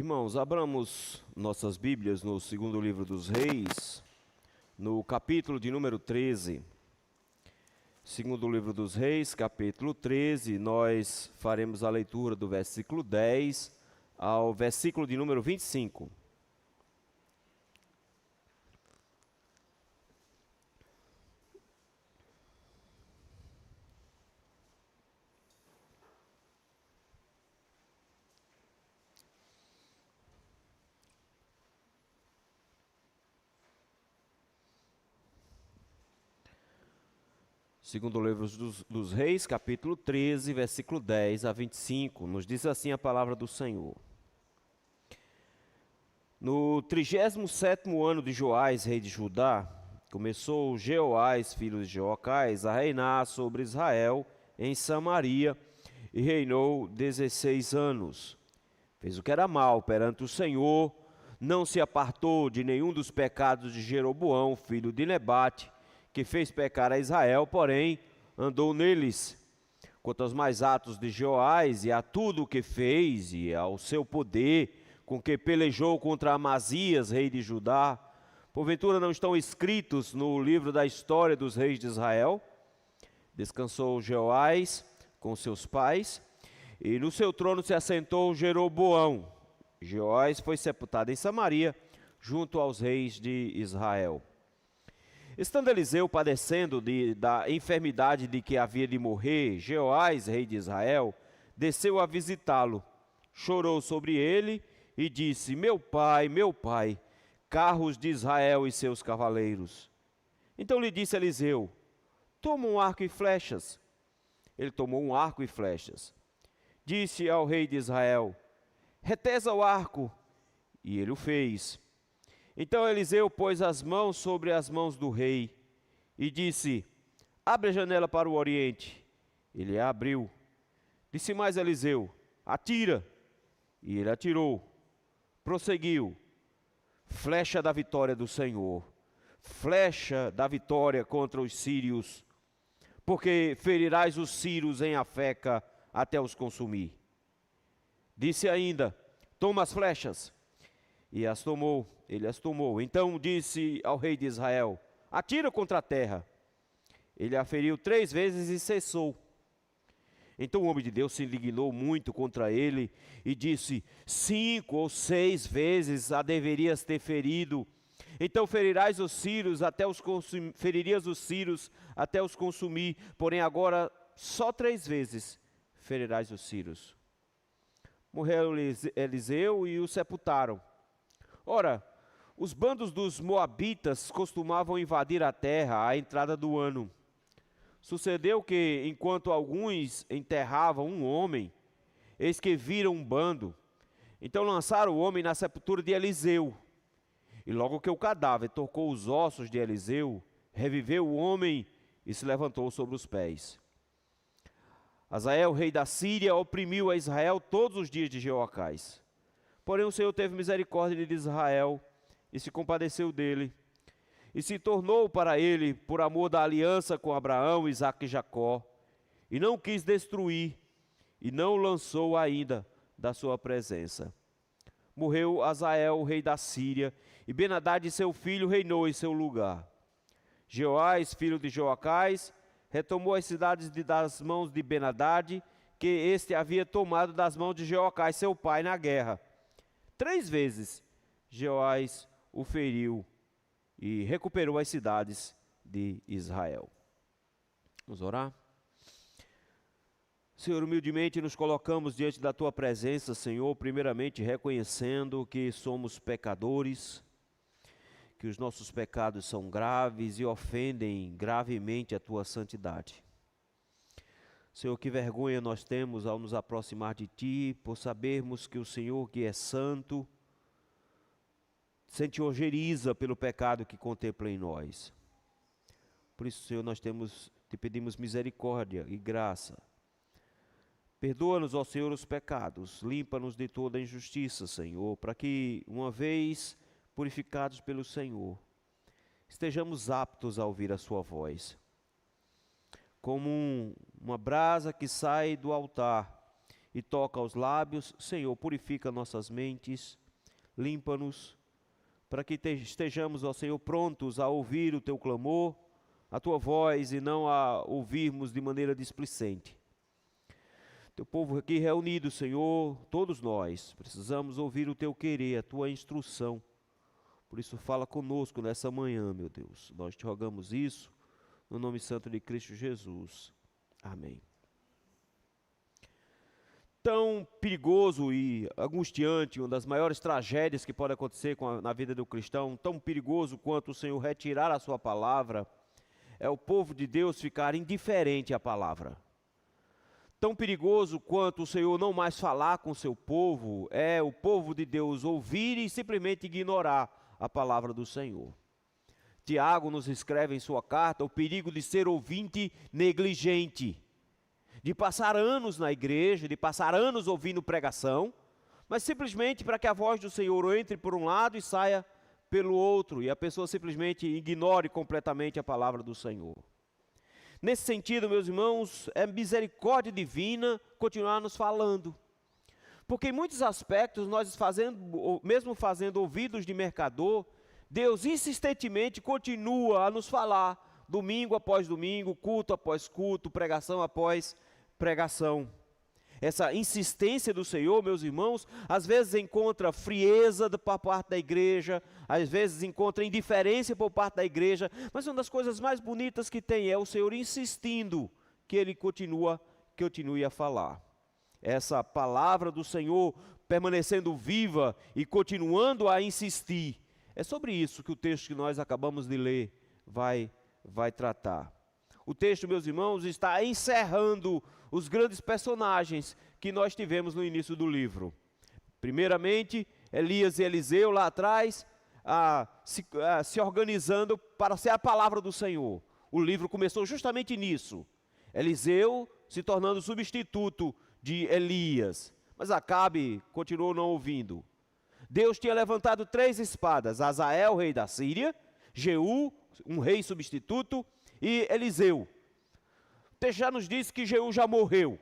Irmãos, abramos nossas Bíblias no segundo livro dos Reis, no capítulo de número 13. Segundo livro dos Reis, capítulo 13, nós faremos a leitura do versículo 10 ao versículo de número 25. Segundo livro dos Reis, capítulo 13, versículo 10 a 25, nos diz assim a palavra do Senhor. No 37º ano de Joás, rei de Judá, começou Jeoás, filho de Jeoacás, a reinar sobre Israel em Samaria, e reinou 16 anos. Fez o que era mal perante o Senhor, não se apartou de nenhum dos pecados de Jeroboão, filho de Nebate, que fez pecar a Israel, porém andou neles. Quanto aos mais atos de Joás e a tudo o que fez, e ao seu poder, com que pelejou contra Amazias, rei de Judá, porventura não estão escritos no livro da história dos reis de Israel? Descansou Joás com seus pais, e no seu trono se assentou Jeroboão. Joás foi sepultado em Samaria, junto aos reis de Israel. Estando Eliseu padecendo da enfermidade de que havia de morrer, Jeoás, rei de Israel, desceu a visitá-lo, chorou sobre ele e disse: meu pai, carros de Israel e seus cavaleiros. Então lhe disse Eliseu: toma um arco e flechas. Ele tomou um arco e flechas. Disse ao rei de Israel: retesa o arco. E ele o fez. Então Eliseu pôs as mãos sobre as mãos do rei e disse: abre a janela para o oriente. Ele a abriu. Disse mais Eliseu: atira. E ele atirou. Prosseguiu: flecha da vitória do Senhor, flecha da vitória contra os sírios, porque ferirás os sírios em Afeca até os consumir. Disse ainda: toma as flechas. E as tomou, ele as tomou. Então disse ao rei de Israel: atira contra a terra. Ele a feriu 3 vezes e cessou. Então o homem de Deus se indignou muito contra ele e disse: 5 ou 6 vezes a deverias ter ferido. Então ferirás os sírios feririas os sírios até os consumir, porém agora só 3 vezes ferirás os sírios. Morreu Eliseu e o sepultaram. Ora, os bandos dos moabitas costumavam invadir a terra à entrada do ano. Sucedeu que, enquanto alguns enterravam um homem, eis que viram um bando. Então lançaram o homem na sepultura de Eliseu. E logo que o cadáver tocou os ossos de Eliseu, reviveu o homem e se levantou sobre os pés. Hazael, rei da Síria, oprimiu a Israel todos os dias de Jeoacás. Porém o Senhor teve misericórdia de Israel e se compadeceu dele. E se tornou para ele por amor da aliança com Abraão, Isaque e Jacó. E não quis destruir, e não o lançou ainda da sua presença. Morreu Hazael, rei da Síria, e Ben-Hadad, seu filho, reinou em seu lugar. Jeoás, filho de Joacás, retomou as cidades das mãos de Ben-Hadad, que este havia tomado das mãos de Jeoacás, seu pai, na guerra. 3 vezes Jeoás o feriu e recuperou as cidades de Israel. Vamos orar? Senhor, humildemente nos colocamos diante da Tua presença, Senhor, primeiramente reconhecendo que somos pecadores, que os nossos pecados são graves e ofendem gravemente a Tua santidade. Senhor, que vergonha nós temos ao nos aproximar de Ti, por sabermos que o Senhor, que é santo, sente ojeriza pelo pecado que contempla em nós. Por isso, Senhor, nós te pedimos misericórdia e graça. Perdoa-nos, ó Senhor, os pecados, limpa-nos de toda injustiça, Senhor, para que, uma vez purificados pelo Senhor, estejamos aptos a ouvir a Sua voz. Como uma brasa que sai do altar e toca aos lábios. Senhor, purifica nossas mentes, limpa-nos, para que estejamos, ó Senhor, prontos a ouvir o Teu clamor, a Tua voz, e não a ouvirmos de maneira displicente. Teu povo aqui reunido, Senhor, todos nós, precisamos ouvir o Teu querer, a Tua instrução. Por isso fala conosco nessa manhã, meu Deus. Nós te rogamos isso, no nome santo de Cristo Jesus. Amém. Tão perigoso e angustiante, uma das maiores tragédias que pode acontecer na vida do cristão, tão perigoso quanto o Senhor retirar a sua palavra, é o povo de Deus ficar indiferente à palavra. Tão perigoso quanto o Senhor não mais falar com o seu povo, é o povo de Deus ouvir e simplesmente ignorar a palavra do Senhor. Tiago nos escreve em sua carta o perigo de ser ouvinte negligente, de passar anos na igreja, de passar anos ouvindo pregação, mas simplesmente para que a voz do Senhor entre por um lado e saia pelo outro, e a pessoa simplesmente ignore completamente a palavra do Senhor. Nesse sentido, meus irmãos, é misericórdia divina continuar nos falando. Porque em muitos aspectos, mesmo fazendo ouvidos de mercador, Deus insistentemente continua a nos falar, domingo após domingo, culto após culto, pregação após pregação. Essa insistência do Senhor, meus irmãos, às vezes encontra frieza por parte da igreja, às vezes encontra indiferença por parte da igreja, mas uma das coisas mais bonitas que tem é o Senhor insistindo que Ele continue a falar. Essa palavra do Senhor permanecendo viva e continuando a insistir. É sobre isso que o texto que nós acabamos de ler vai tratar. O texto, meus irmãos, está encerrando os grandes personagens que nós tivemos no início do livro. Primeiramente, Elias e Eliseu lá atrás, se organizando para ser a palavra do Senhor. O livro começou justamente nisso. Eliseu se tornando substituto de Elias, mas Acabe continuou não ouvindo. Deus tinha levantado 3 espadas, Azael, rei da Síria, Jeú, um rei substituto, e Eliseu. O texto já nos diz que Jeú já morreu,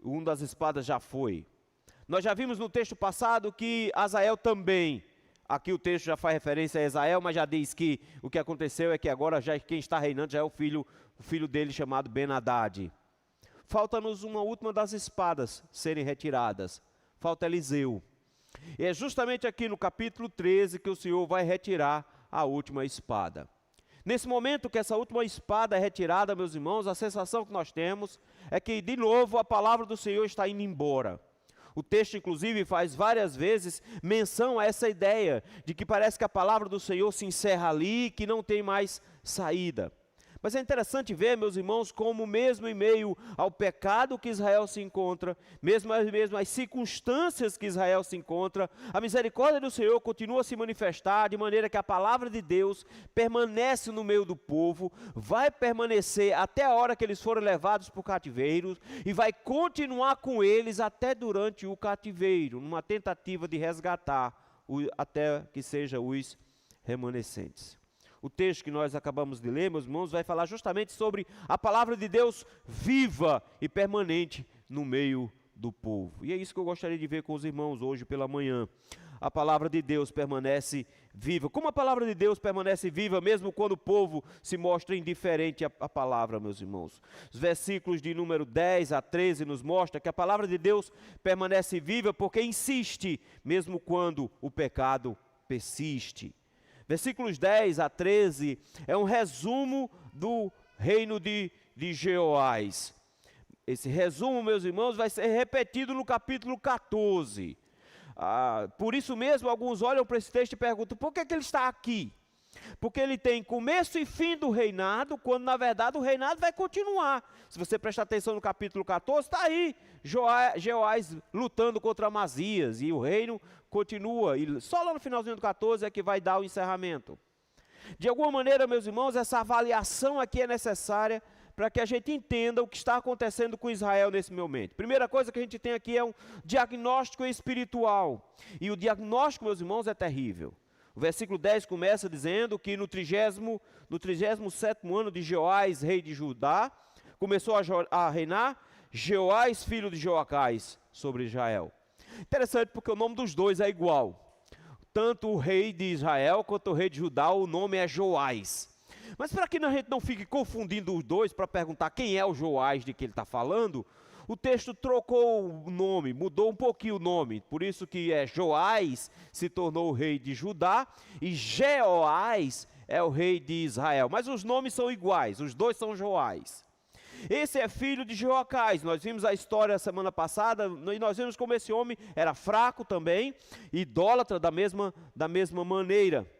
uma das espadas já foi. Nós já vimos no texto passado que Azael também, aqui o texto já faz referência a Azael, mas já diz que o que aconteceu é que agora quem está reinando já é o filho dele chamado Ben-Hadad. Falta-nos uma última das espadas serem retiradas, falta Eliseu. E é justamente aqui no capítulo 13 que o Senhor vai retirar a última espada. Nesse momento que essa última espada é retirada, meus irmãos, a sensação que nós temos é que, de novo, a palavra do Senhor está indo embora. O texto, inclusive, faz várias vezes menção a essa ideia de que parece que a palavra do Senhor se encerra ali, que não tem mais saída. Mas é interessante ver, meus irmãos, como mesmo em meio ao pecado que Israel se encontra, mesmo as circunstâncias que Israel se encontra, a misericórdia do Senhor continua a se manifestar, de maneira que a palavra de Deus permanece no meio do povo, vai permanecer até a hora que eles forem levados para o cativeiro, e vai continuar com eles até durante o cativeiro, numa tentativa de resgatar até que sejam os remanescentes. O texto que nós acabamos de ler, meus irmãos, vai falar justamente sobre a palavra de Deus viva e permanente no meio do povo. E é isso que eu gostaria de ver com os irmãos hoje pela manhã. A palavra de Deus permanece viva. Como a palavra de Deus permanece viva, mesmo quando o povo se mostra indiferente à palavra, meus irmãos? Os versículos de número 10 a 13 nos mostram que a palavra de Deus permanece viva porque insiste, mesmo quando o pecado persiste. Versículos 10 a 13 é um resumo do reino de Jeoás. Esse resumo, meus irmãos, vai ser repetido no capítulo 14. Por isso mesmo, alguns olham para esse texto e perguntam, por que ele está aqui? Porque ele tem começo e fim do reinado, quando na verdade o reinado vai continuar. Se você prestar atenção no capítulo 14, está aí Jeoás lutando contra Amazias, e o reino continua, e só lá no finalzinho do 14 é que vai dar o encerramento. De alguma maneira, meus irmãos, essa avaliação aqui é necessária para que a gente entenda o que está acontecendo com Israel nesse momento. Primeira coisa que a gente tem aqui é um diagnóstico espiritual, e o diagnóstico, meus irmãos, é terrível. O versículo 10 começa dizendo que no 37º ano de Jeoás, rei de Judá, começou a reinar. Jeoás, filho de Joacás, sobre Israel. Interessante porque o nome dos dois é igual. Tanto o rei de Israel quanto o rei de Judá, o nome é Joás. Mas para que a gente não fique confundindo os dois, para perguntar quem é o Joás de que ele está falando, o texto trocou o nome, mudou um pouquinho o nome. Por isso que Joás se tornou o rei de Judá e Jeoás é o rei de Israel. Mas os nomes são iguais, os dois são Joás. Esse é filho de Joacás. Nós vimos a história semana passada e nós vimos como esse homem era fraco também, idólatra da mesma maneira.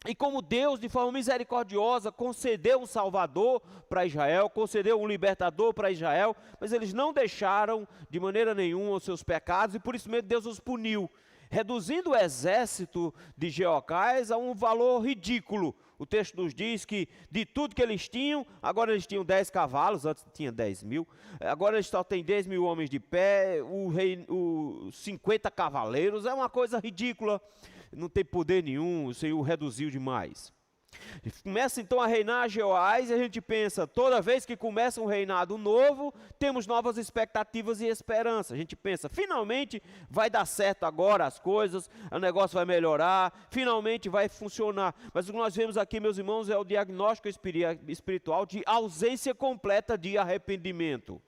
E como Deus, de forma misericordiosa, concedeu um Salvador para Israel, concedeu um libertador para Israel, mas eles não deixaram de maneira nenhuma os seus pecados e por isso mesmo Deus os puniu, reduzindo o exército de Jeocás a um valor ridículo. O texto nos diz que de tudo que eles tinham, agora eles tinham 10 cavalos, antes tinha 10 mil, agora eles só têm 10 mil homens de pé, 50 cavaleiros, é uma coisa ridícula, não tem poder nenhum, o Senhor reduziu demais. Começa então a reinar Jeoás e a gente pensa, toda vez que começa um reinado novo, temos novas expectativas e esperança. A gente pensa, finalmente vai dar certo agora as coisas, o negócio vai melhorar, finalmente vai funcionar. Mas o que nós vemos aqui, meus irmãos, é o diagnóstico espiritual de ausência completa de arrependimento.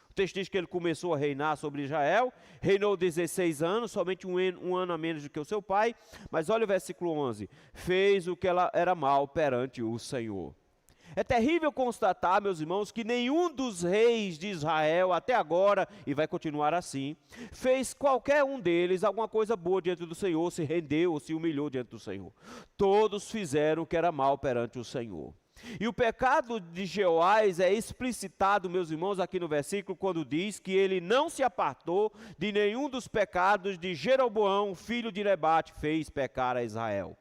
O texto diz que ele começou a reinar sobre Israel, reinou 16 anos, somente um ano a menos do que o seu pai, mas olha o versículo 11, fez o que era mal perante o Senhor. É terrível constatar, meus irmãos, que nenhum dos reis de Israel até agora, e vai continuar assim, fez qualquer um deles alguma coisa boa diante do Senhor, se rendeu ou se humilhou diante do Senhor. Todos fizeram o que era mal perante o Senhor. E o pecado de Jeoás é explicitado, meus irmãos, aqui no versículo, quando diz que ele não se apartou de nenhum dos pecados de Jeroboão, filho de Nebate, fez pecar a Israel.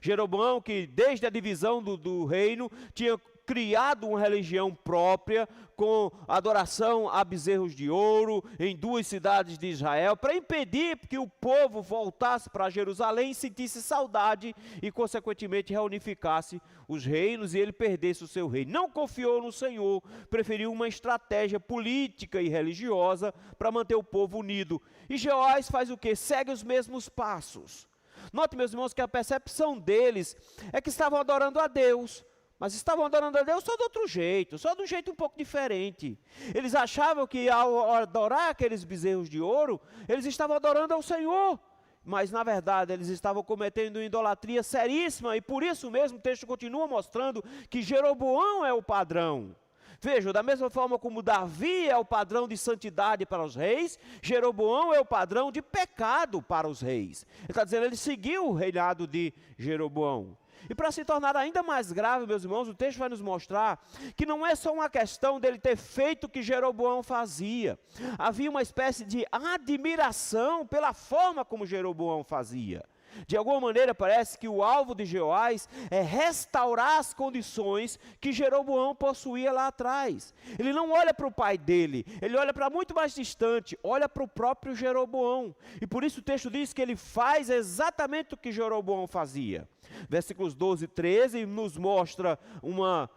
Jeroboão, que desde a divisão do reino, tinha criado uma religião própria, com adoração a bezerros de ouro, em 2 cidades de Israel, para impedir que o povo voltasse para Jerusalém, sentisse saudade e, consequentemente, reunificasse os reinos e ele perdesse o seu reino. Não confiou no Senhor, preferiu uma estratégia política e religiosa para manter o povo unido. E Jeoás faz o quê? Segue os mesmos passos. Note, meus irmãos, que a percepção deles é que estavam adorando a Deus, mas estavam adorando a Deus só de outro jeito, só de um jeito um pouco diferente. Eles achavam que ao adorar aqueles bezerros de ouro, eles estavam adorando ao Senhor, mas na verdade eles estavam cometendo idolatria seríssima, e por isso mesmo o texto continua mostrando que Jeroboão é o padrão. Vejam, da mesma forma como Davi é o padrão de santidade para os reis, Jeroboão é o padrão de pecado para os reis. Ele está dizendo, ele seguiu o reinado de Jeroboão. E para se tornar ainda mais grave, meus irmãos, o texto vai nos mostrar que não é só uma questão dele ter feito o que Jeroboão fazia. Havia uma espécie de admiração pela forma como Jeroboão fazia. De alguma maneira parece que o alvo de Jeoás é restaurar as condições que Jeroboão possuía lá atrás. Ele não olha para o pai dele, ele olha para muito mais distante, olha para o próprio Jeroboão. E por isso o texto diz que ele faz exatamente o que Jeroboão fazia. Versículos 12 e 13 nos mostra uma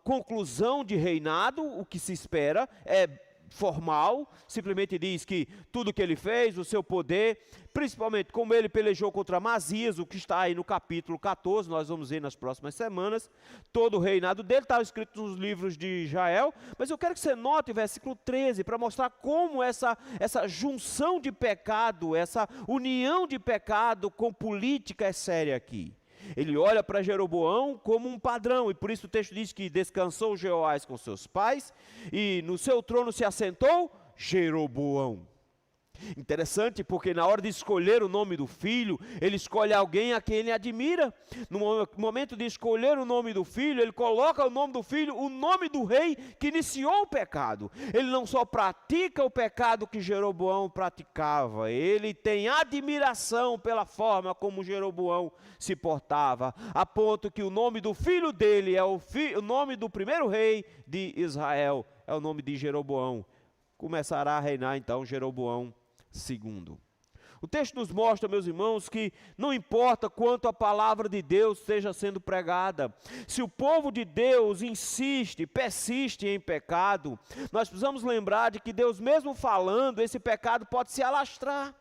conclusão de reinado, o que se espera, é formal, simplesmente diz que tudo que ele fez, o seu poder, principalmente como ele pelejou contra Amazias, o que está aí no capítulo 14, nós vamos ver nas próximas semanas, todo o reinado dele está escrito nos livros de Israel, mas eu quero que você note o versículo 13, para mostrar como essa junção de pecado, essa união de pecado com política é séria aqui. Ele olha para Jeroboão como um padrão, e por isso o texto diz que descansou Jeoás com seus pais, e no seu trono se assentou Jeroboão. Interessante, porque na hora de escolher o nome do filho, ele escolhe alguém a quem ele admira. No momento de escolher o nome do filho, ele coloca o nome do filho, o nome do rei que iniciou o pecado. Ele não só pratica o pecado que Jeroboão praticava, ele tem admiração pela forma como Jeroboão se portava, a ponto que o nome do filho dele é o nome do primeiro rei de Israel, é o nome de Jeroboão. Começará a reinar então Jeroboão II. O texto nos mostra, meus irmãos, que não importa quanto a palavra de Deus esteja sendo pregada, se o povo de Deus insiste, persiste em pecado, nós precisamos lembrar de que Deus mesmo falando, esse pecado pode se alastrar.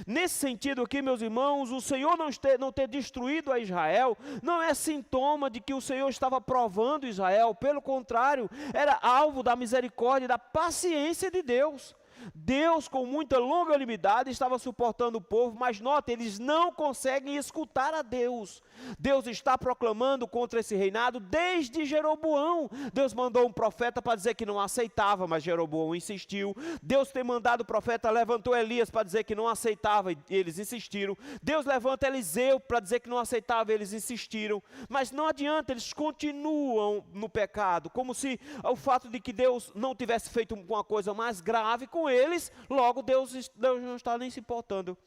Nesse sentido aqui, meus irmãos, o Senhor não ter destruído a Israel, não é sintoma de que o Senhor estava provando Israel, pelo contrário, era alvo da misericórdia e da paciência de Deus. Deus, com muita longanimidade, estava suportando o povo, mas note, eles não conseguem escutar a Deus. Deus está proclamando contra esse reinado desde Jeroboão. Deus mandou um profeta para dizer que não aceitava, mas Jeroboão insistiu. Deus tem mandado o profeta, levantou Elias para dizer que não aceitava, e eles insistiram. Deus levanta Eliseu para dizer que não aceitava, e eles insistiram. Mas não adianta, eles continuam no pecado, como se o fato de que Deus não tivesse feito uma coisa mais grave com eles, logo Deus não está nem se importando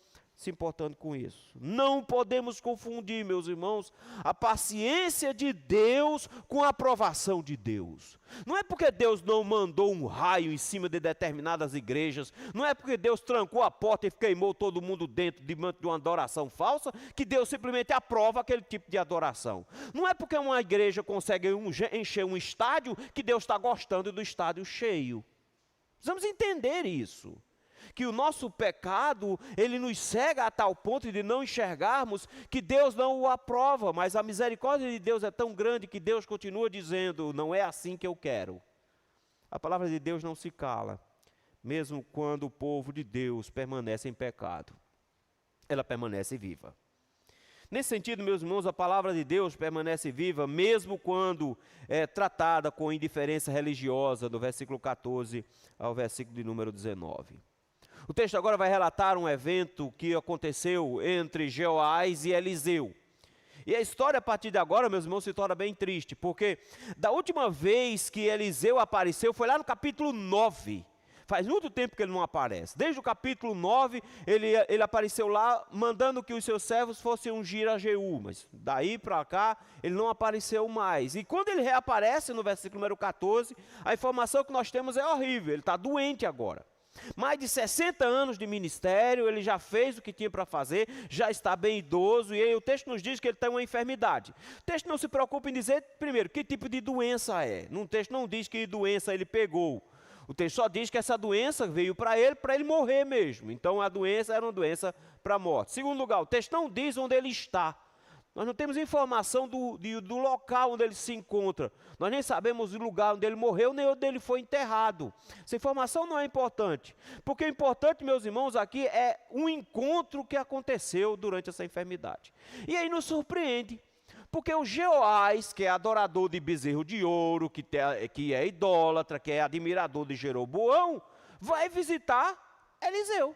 com isso. Não podemos confundir, meus irmãos, a paciência de Deus com a aprovação de Deus. Não é porque Deus não mandou um raio em cima de determinadas igrejas, não é porque Deus trancou a porta e queimou todo mundo dentro de uma adoração falsa, que Deus simplesmente aprova aquele tipo de adoração. Não é porque uma igreja consegue encher um estádio, que Deus está gostando do estádio cheio. Precisamos entender isso, que o nosso pecado, ele nos cega a tal ponto de não enxergarmos que Deus não o aprova, mas a misericórdia de Deus é tão grande que Deus continua dizendo, não é assim que eu quero. A palavra de Deus não se cala, mesmo quando o povo de Deus permanece em pecado, ela permanece viva. Nesse sentido, meus irmãos, a palavra de Deus permanece viva, mesmo quando é tratada com indiferença religiosa, do versículo 14 ao versículo de número 19. O texto agora vai relatar um evento que aconteceu entre Jeoás e Eliseu. E a história a partir de agora, meus irmãos, se torna bem triste, porque da última vez que Eliseu apareceu, foi lá no capítulo 9. Faz muito tempo que ele não aparece. Desde o capítulo 9, ele apareceu lá, mandando que os seus servos fossem ungir a Jeú. Mas daí para cá, ele não apareceu mais. E quando ele reaparece, no versículo número 14, a informação que nós temos é horrível. Ele está doente agora. Mais de 60 anos de ministério, ele já fez o que tinha para fazer, já está bem idoso, e aí o texto nos diz que ele tem uma enfermidade. O texto não se preocupa em dizer, primeiro, que tipo de doença é. No texto não diz que doença ele pegou. O texto só diz que essa doença veio para ele morrer mesmo. Então a doença era uma doença para a morte. Segundo lugar, o texto não diz onde ele está. Nós não temos informação do local onde ele se encontra. Nós nem sabemos o lugar onde ele morreu, nem onde ele foi enterrado. Essa informação não é importante. Porque o importante, meus irmãos, aqui é um encontro que aconteceu durante essa enfermidade. E aí nos surpreende. Porque o Jeoás, que é adorador de bezerro de ouro, que é idólatra, que é admirador de Jeroboão, vai visitar Eliseu.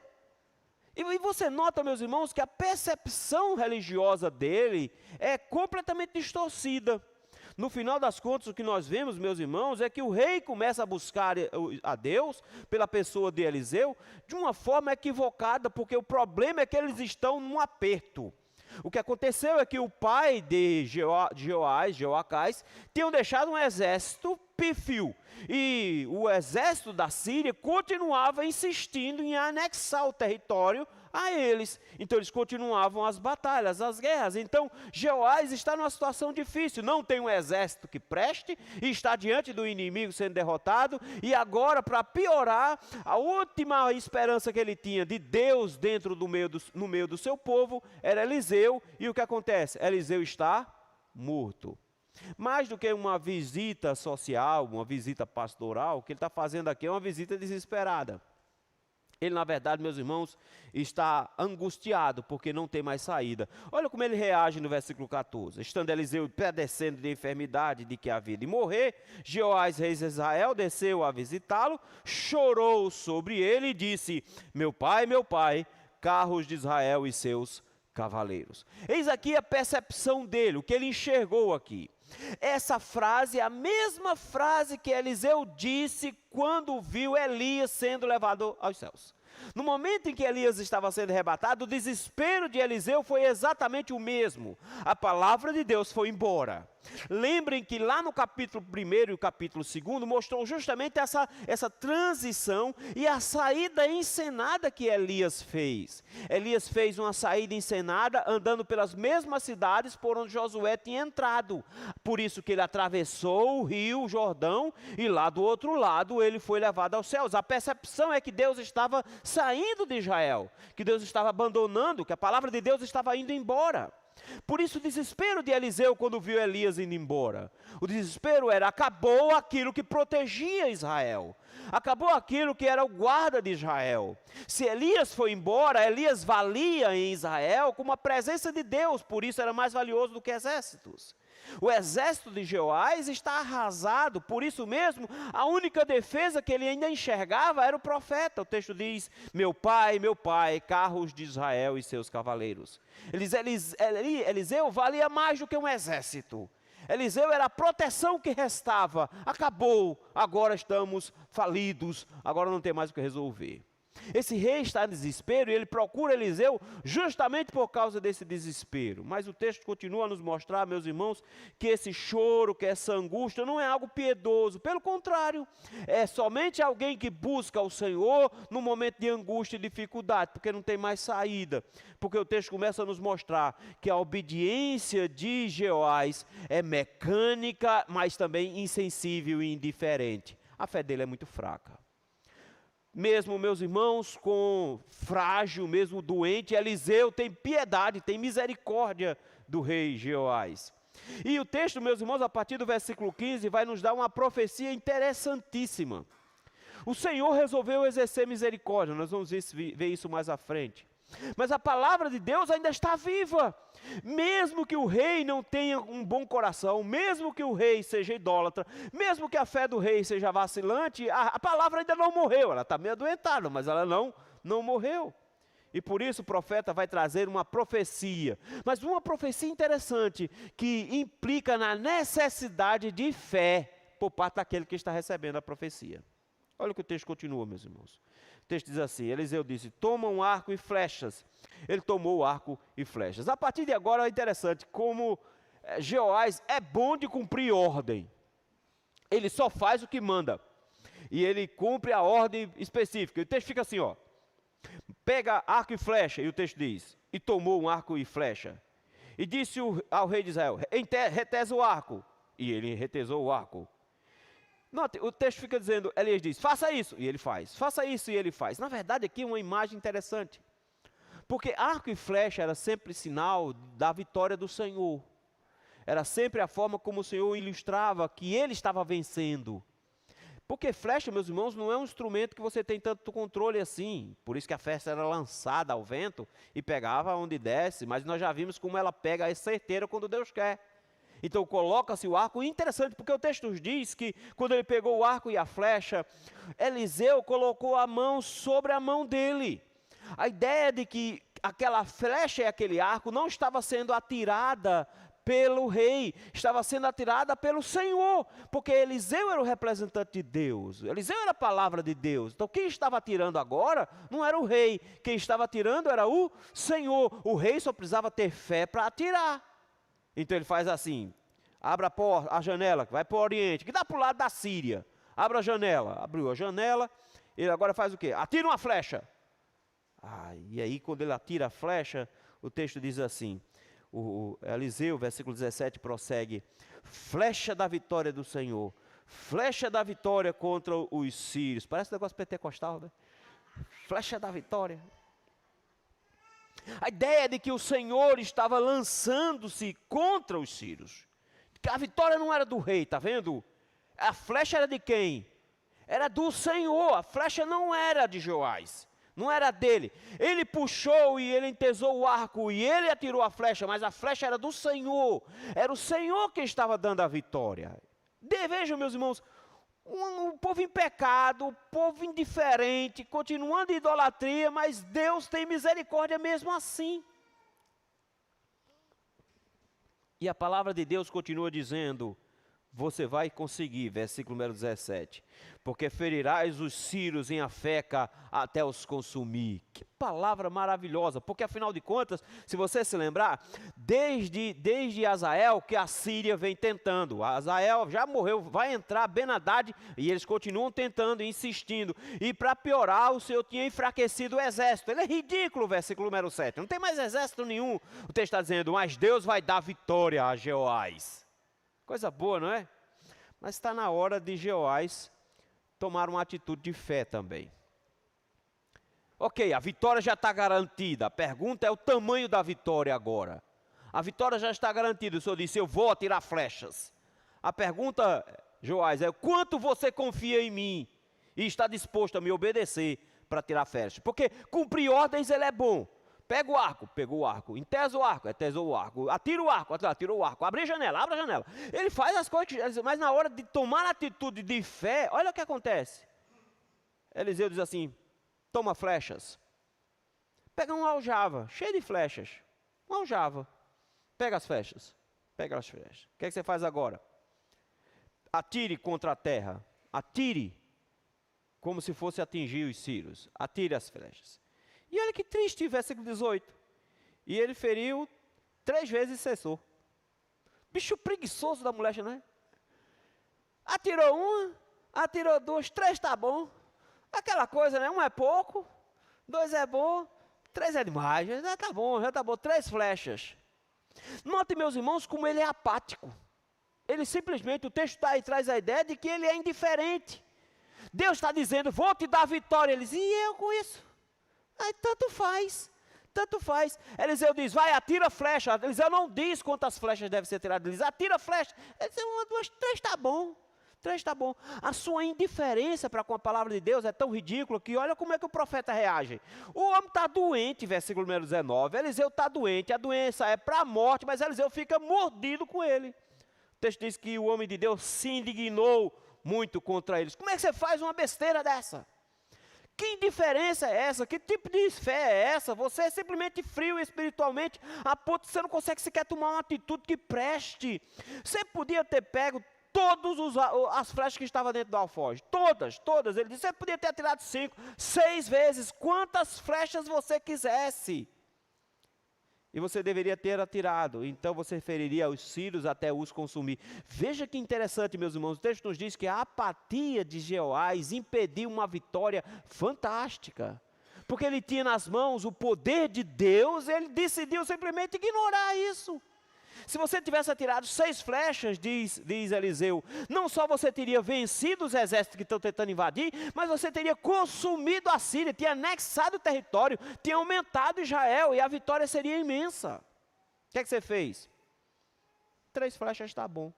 E você nota, meus irmãos, que a percepção religiosa dele é completamente distorcida. No final das contas, o que nós vemos, meus irmãos, é que o rei começa a buscar a Deus, pela pessoa de Eliseu, de uma forma equivocada, porque o problema é que eles estão num aperto. O que aconteceu é que o pai de Jeoacás, tinham deixado um exército pífio. E o exército da Síria continuava insistindo em anexar o território a eles. Então eles continuavam as batalhas, as guerras. Então Jeoás está numa situação difícil. Não tem um exército que preste e está diante do inimigo sendo derrotado. E agora, para piorar, a última esperança que ele tinha de Deus no meio do seu povo era Eliseu. E o que acontece? Eliseu está morto. Mais do que uma visita social, uma visita pastoral, o que ele está fazendo aqui é uma visita desesperada. Ele, na verdade, meus irmãos, está angustiado, porque não tem mais saída. Olha como ele reage no versículo 14. Estando Eliseu padecendo de enfermidade, de que havia de morrer, Jeoás, rei de Israel, desceu a visitá-lo, chorou sobre ele e disse, meu pai, carros de Israel e seus cavaleiros. Eis aqui a percepção dele, o que ele enxergou aqui. Essa frase é a mesma frase que Eliseu disse quando viu Elias sendo levado aos céus. No momento em que Elias estava sendo arrebatado, o desespero de Eliseu foi exatamente o mesmo. A palavra de Deus foi embora. Lembrem que lá no capítulo 1 e o capítulo 2 mostrou justamente essa transição e a saída encenada que Elias fez. Elias fez uma saída encenada andando pelas mesmas cidades por onde Josué tinha entrado. Por isso que ele atravessou o rio Jordão e lá do outro lado ele foi levado aos céus. A percepção é que Deus estava saindo de Israel, que Deus estava abandonando, que a palavra de Deus estava indo embora. Por isso o desespero de Eliseu quando viu Elias indo embora. O desespero era, acabou aquilo que protegia Israel. Acabou aquilo que era o guarda de Israel. Se Elias foi embora, Elias valia em Israel como a presença de Deus, por isso era mais valioso do que exércitos. O exército de Jeoás está arrasado, por isso mesmo, a única defesa que ele ainda enxergava era o profeta. O texto diz, meu pai, carros de Israel e seus cavaleiros. Eliseu valia mais do que um exército. Eliseu era a proteção que restava. Acabou, agora estamos falidos, agora não tem mais o que resolver. Esse rei está em desespero e ele procura Eliseu justamente por causa desse desespero. Mas o texto continua a nos mostrar, meus irmãos, que esse choro, que essa angústia não é algo piedoso. Pelo contrário, é somente alguém que busca o Senhor no momento de angústia e dificuldade, porque não tem mais saída. Porque o texto começa a nos mostrar que a obediência de Jeoás é mecânica, mas também insensível e indiferente. A fé dele é muito fraca. Mesmo, meus irmãos, com frágil, mesmo doente, Eliseu tem piedade, tem misericórdia do rei Jeoás. E o texto, meus irmãos, a partir do versículo 15, vai nos dar uma profecia interessantíssima. O Senhor resolveu exercer misericórdia, nós vamos ver isso mais à frente. Mas a palavra de Deus ainda está viva. Mesmo que o rei não tenha um bom coração, mesmo que o rei seja idólatra, mesmo que a fé do rei seja vacilante, a palavra ainda não morreu. Ela está meio adoentada, mas ela não morreu. E por isso o profeta vai trazer uma profecia. Mas uma profecia interessante, que implica na necessidade de fé por parte daquele que está recebendo a profecia. Olha o que o texto continua, meus irmãos. O texto diz assim, Eliseu disse, toma um arco e flechas. Ele tomou o arco e flechas. A partir de agora é interessante como Jeoás é bom de cumprir ordem. Ele só faz o que manda. E ele cumpre a ordem específica. E o texto fica assim, ó. Pega arco e flecha, e o texto diz, e tomou um arco e flecha. E disse ao rei de Israel, retesa o arco. E ele retesou o arco. Note, o texto fica dizendo, Elias diz, faça isso, e ele faz. Faça isso, e ele faz. Na verdade, aqui é uma imagem interessante. Porque arco e flecha era sempre sinal da vitória do Senhor. Era sempre a forma como o Senhor ilustrava que ele estava vencendo. Porque flecha, meus irmãos, não é um instrumento que você tem tanto controle assim. Por isso que a flecha era lançada ao vento e pegava onde desce. Mas nós já vimos como ela pega a certeira quando Deus quer. Então coloca-se o arco, interessante, porque o texto diz que quando ele pegou o arco e a flecha, Eliseu colocou a mão sobre a mão dele. A ideia de que aquela flecha e aquele arco não estava sendo atirada pelo rei, estava sendo atirada pelo Senhor, porque Eliseu era o representante de Deus, Eliseu era a palavra de Deus. Então quem estava atirando agora não era o rei, quem estava atirando era o Senhor. O rei só precisava ter fé para atirar. Então ele faz assim, abre a janela, que vai para o Oriente, que dá para o lado da Síria. Abre a janela, abriu a janela, ele agora faz o quê? Atira uma flecha. E aí quando ele atira a flecha, o texto diz assim, o Eliseu, versículo 17, prossegue, flecha da vitória do Senhor, flecha da vitória contra os sírios. Parece um negócio pentecostal, né? Flecha da vitória. A ideia de que o Senhor estava lançando-se contra os sírios. Que a vitória não era do rei, está vendo? A flecha era de quem? Era do Senhor, a flecha não era de Joás, não era dele. Ele puxou e ele entesou o arco e ele atirou a flecha, mas a flecha era do Senhor. Era o Senhor que estava dando a vitória. Vejam, meus irmãos, um povo em pecado, um povo indiferente, continuando em idolatria, mas Deus tem misericórdia mesmo assim. E a palavra de Deus continua dizendo, você vai conseguir, versículo número 17. Porque ferirás os sírios em Afeca até os consumir. Que palavra maravilhosa, porque afinal de contas, se você se lembrar, desde Azael que a Síria vem tentando. Azael já morreu, vai entrar Ben-Hadad e eles continuam tentando, insistindo. E para piorar, o Senhor tinha enfraquecido o exército. Ele é ridículo, versículo número 7. Não tem mais exército nenhum. O texto está dizendo, mas Deus vai dar vitória a Jeoás. Coisa boa, não é? Mas está na hora de Jeoás tomar uma atitude de fé também. Ok, a vitória já está garantida. A pergunta é o tamanho da vitória agora. A vitória já está garantida. O Senhor disse, eu vou atirar flechas. A pergunta, Joás, é quanto você confia em mim e está disposto a me obedecer para tirar flechas? Porque cumprir ordens ele é bom. Pega o arco, pegou o arco. Entesa o arco, entesou o arco. Atira o arco, atirou o arco. Abre a janela, abre a janela. Ele faz as coisas, mas na hora de tomar a atitude de fé, olha o que acontece. Eliseu diz assim, toma flechas. Pega uma aljava, cheia de flechas. Uma aljava. Pega as flechas. Pega as flechas. O que é que você faz agora? Atire contra a terra. Atire como se fosse atingir os sírios. Atire as flechas. E olha que triste, versículo 18. E ele feriu 3 vezes e cessou. Bicho preguiçoso da molecha, não é? Atirou uma, atirou 2, 3 está bom. Aquela coisa, né? 1 é pouco, 2 é bom, 3 é demais. Já está bom, 3 flechas. Note, meus irmãos, como ele é apático. Ele simplesmente, o texto está aí, traz a ideia de que ele é indiferente. Deus está dizendo, vou te dar vitória. Ele diz, e eu com isso? Aí tanto faz, tanto faz. Eliseu diz, vai, atira flecha. Eliseu não diz quantas flechas devem ser tiradas. Ele diz, atira flecha. Ele diz, 1, 2, 3 está bom. 3 está bom. A sua indiferença para com a palavra de Deus é tão ridícula que olha como é que o profeta reage. O homem está doente, versículo número 19. Eliseu está doente, a doença é para a morte, mas Eliseu fica mordido com ele. O texto diz que o homem de Deus se indignou muito contra eles. Como é que você faz uma besteira dessa? Que indiferença é essa? Que tipo de fé é essa? Você é simplesmente frio espiritualmente, a ponto de você não consegue sequer tomar uma atitude que preste. Você podia ter pego todas as flechas que estavam dentro do alforje. Todas. Ele disse, você podia ter atirado 5, 6 vezes, quantas flechas você quisesse. E você deveria ter atirado, então você feriria os sírios até os consumir. Veja que interessante, meus irmãos, o texto nos diz que a apatia de Jeoás impediu uma vitória fantástica. Porque ele tinha nas mãos o poder de Deus, ele decidiu simplesmente ignorar isso. Se você tivesse atirado 6 flechas, diz Eliseu, não só você teria vencido os exércitos que estão tentando invadir, mas você teria consumido a Síria, tinha anexado o território, tinha aumentado Israel e a vitória seria imensa. O que é que você fez? 3 flechas está bom.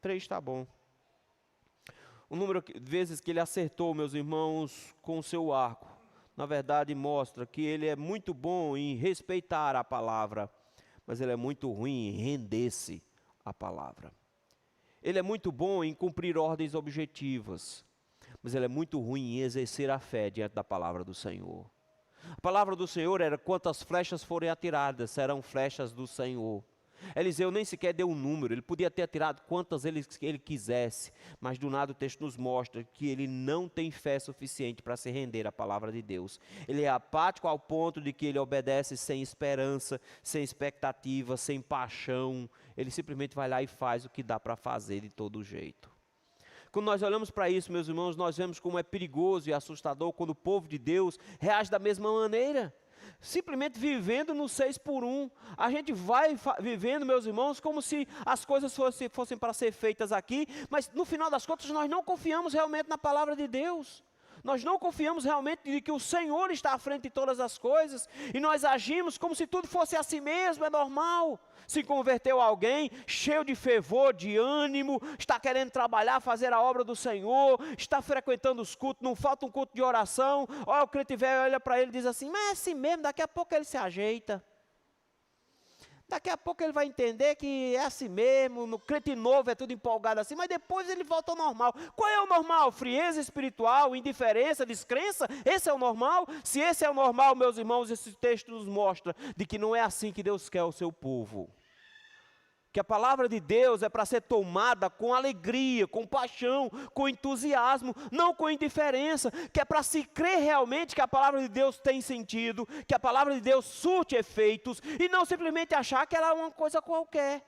3 está bom. O número de vezes que ele acertou, meus irmãos, com o seu arco, na verdade mostra que ele é muito bom em respeitar a palavra, mas ele é muito ruim em render-se à palavra. Ele é muito bom em cumprir ordens objetivas, mas ele é muito ruim em exercer a fé diante da palavra do Senhor. A palavra do Senhor era, quantas flechas forem atiradas, serão flechas do Senhor. Eliseu nem sequer deu um número, ele podia ter atirado quantas ele quisesse, mas do nada o texto nos mostra que ele não tem fé suficiente para se render à palavra de Deus. Ele é apático ao ponto de que ele obedece sem esperança, sem expectativa, sem paixão. Ele simplesmente vai lá e faz o que dá para fazer de todo jeito. Quando nós olhamos para isso, meus irmãos, nós vemos como é perigoso e assustador quando o povo de Deus reage da mesma maneira. Simplesmente vivendo no 6 por 1. A gente vai vivendo, meus irmãos, como se as coisas fossem para ser feitas aqui, mas no final das contas nós não confiamos realmente na palavra de Deus. Nós não confiamos realmente de que o Senhor está à frente de todas as coisas, e nós agimos como se tudo fosse assim mesmo, é normal. Se converteu alguém cheio de fervor, de ânimo, está querendo trabalhar, fazer a obra do Senhor, está frequentando os cultos, não falta um culto de oração. Olha, o crente velho olha para ele e diz assim, mas é assim mesmo, daqui a pouco ele se ajeita. Daqui a pouco ele vai entender que é assim mesmo, no crente novo é tudo empolgado assim, mas depois ele volta ao normal. Qual é o normal? Frieza espiritual, indiferença, descrença? Esse é o normal? Se esse é o normal, meus irmãos, esse texto nos mostra de que não é assim que Deus quer o seu povo. Que a palavra de Deus é para ser tomada com alegria, com paixão, com entusiasmo, não com indiferença. Que é para se crer realmente que a palavra de Deus tem sentido, que a palavra de Deus surte efeitos, e não simplesmente achar que ela é uma coisa qualquer.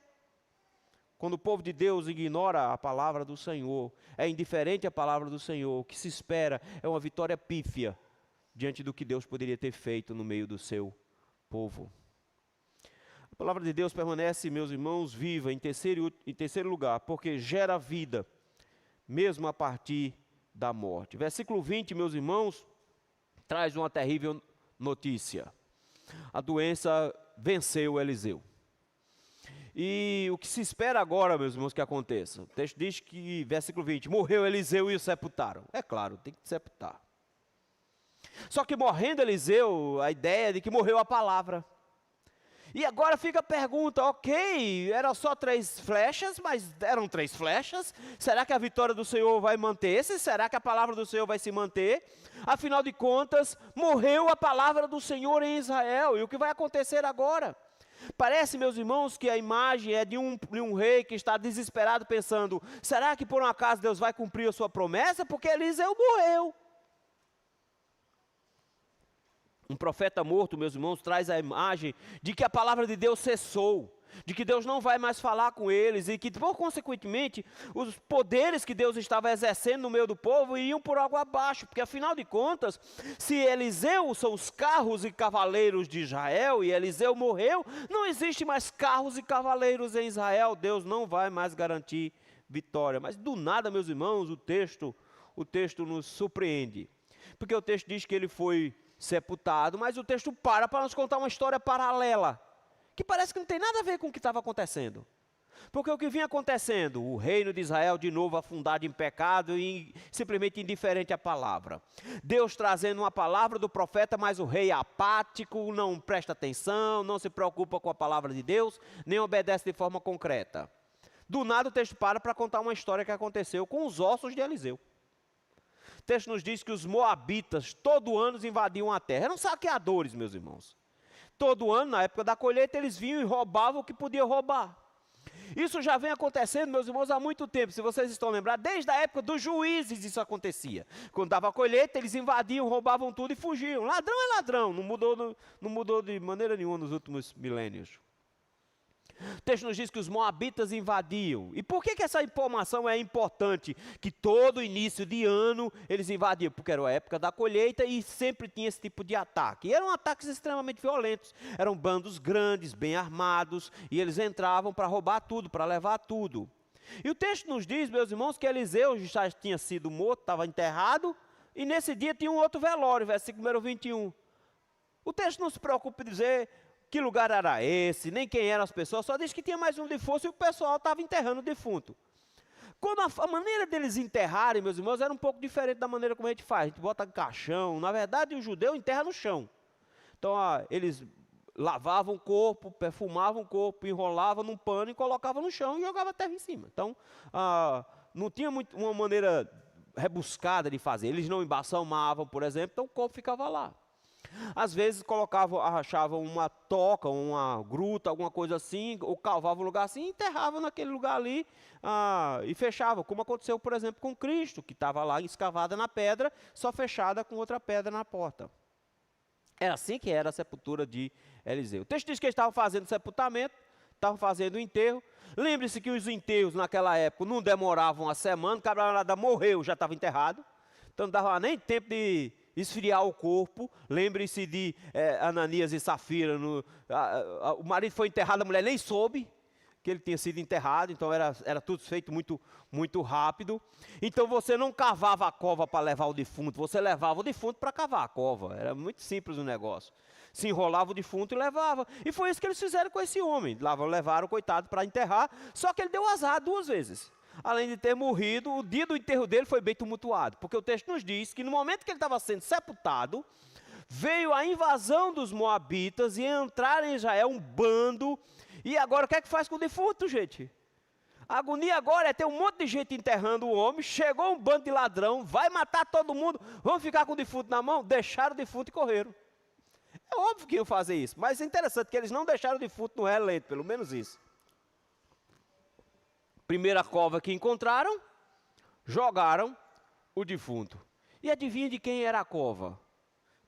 Quando o povo de Deus ignora a palavra do Senhor, é indiferente à palavra do Senhor, o que se espera é uma vitória pífia diante do que Deus poderia ter feito no meio do seu povo. A palavra de Deus permanece, meus irmãos, viva em terceiro lugar, porque gera vida, mesmo a partir da morte. Versículo 20, meus irmãos, traz uma terrível notícia. A doença venceu Eliseu. E o que se espera agora, meus irmãos, que aconteça? O texto diz que, versículo 20, morreu Eliseu e o sepultaram. É claro, tem que sepultar. Só que morrendo Eliseu, a ideia é de que morreu a palavra. E agora fica a pergunta, ok, eram só 3 flechas, mas eram 3 flechas? Será que a vitória do Senhor vai manter-se? Será que a palavra do Senhor vai se manter? Afinal de contas, morreu a palavra do Senhor em Israel. E o que vai acontecer agora? Parece, meus irmãos, que a imagem é de um rei que está desesperado pensando, será que por um acaso Deus vai cumprir a sua promessa? Porque Eliseu morreu. Um profeta morto, meus irmãos, traz a imagem de que a palavra de Deus cessou, de que Deus não vai mais falar com eles e que, por consequentemente, os poderes que Deus estava exercendo no meio do povo iam por água abaixo, porque afinal de contas, se Eliseu são os carros e cavaleiros de Israel e Eliseu morreu, não existe mais carros e cavaleiros em Israel, Deus não vai mais garantir vitória. Mas do nada, meus irmãos, o texto nos surpreende, porque o texto diz que ele foi sepultado, mas o texto para nos contar uma história paralela, que parece que não tem nada a ver com o que estava acontecendo. Porque o que vinha acontecendo? O reino de Israel de novo afundado em pecado e simplesmente indiferente à palavra. Deus trazendo uma palavra do profeta, mas o rei apático, não presta atenção, não se preocupa com a palavra de Deus, nem obedece de forma concreta. Do nada o texto para contar uma história que aconteceu com os ossos de Eliseu. O texto nos diz que os moabitas todo ano invadiam a terra. Eram saqueadores, meus irmãos. Todo ano, na época da colheita, eles vinham e roubavam o que podia roubar. Isso já vem acontecendo, meus irmãos, há muito tempo. Se vocês estão lembrados, desde a época dos juízes isso acontecia. Quando dava a colheita, eles invadiam, roubavam tudo e fugiam. Ladrão é ladrão, não mudou de maneira nenhuma nos últimos milênios. O texto nos diz que os moabitas invadiam. E por que essa informação é importante? Que todo início de ano eles invadiam, porque era a época da colheita e sempre tinha esse tipo de ataque. E eram ataques extremamente violentos. Eram bandos grandes, bem armados, e eles entravam para roubar tudo, para levar tudo. E o texto nos diz, meus irmãos, que Eliseu já tinha sido morto, estava enterrado, e nesse dia tinha um outro velório, versículo número 21. O texto não se preocupa em dizer que lugar era esse, nem quem eram as pessoas, só diz que tinha mais um defunto e o pessoal estava enterrando o defunto. Quando a maneira deles enterrarem, meus irmãos, era um pouco diferente da maneira como a gente faz. A gente bota caixão, na verdade o judeu enterra no chão. Então eles lavavam o corpo, perfumavam o corpo, enrolavam num pano e colocavam no chão e jogavam a terra em cima. Então não tinha uma maneira rebuscada de fazer. Eles não embalsamavam, por exemplo, então o corpo ficava lá. Às vezes achavam uma toca, uma gruta, alguma coisa assim, ou cavavam um lugar assim, e enterravam naquele lugar ali e fechavam, como aconteceu, por exemplo, com Cristo, que estava lá escavada na pedra, só fechada com outra pedra na porta. Era assim que era a sepultura de Eliseu. O texto diz que eles estavam fazendo sepultamento, estavam fazendo o enterro. Lembre-se que os enterros naquela época não demoravam uma semana, o camarada morreu, já estava enterrado, então não dava nem tempo de esfriar o corpo. Lembre-se de Ananias e Safira. O marido foi enterrado, a mulher nem soube que ele tinha sido enterrado, então era tudo feito muito, muito rápido. Então você não cavava a cova para levar o defunto, você levava o defunto para cavar a cova. Era muito simples o negócio. Se enrolava o defunto e levava. E foi isso que eles fizeram com esse homem. Levaram o coitado para enterrar, só que ele deu azar 2 vezes. Além de ter morrido, o dia do enterro dele foi bem tumultuado, porque o texto nos diz que no momento que ele estava sendo sepultado, veio a invasão dos moabitas e entraram em Israel um bando. E agora o que é que faz com o defunto, gente? A agonia agora é ter um monte de gente enterrando o homem, chegou um bando de ladrão, vai matar todo mundo, vamos ficar com o defunto na mão? Deixaram o defunto e correram. É óbvio que iam fazer isso, mas é interessante que eles não deixaram o defunto no relento, pelo menos isso. Primeira cova que encontraram, jogaram o defunto. E adivinha de quem era a cova?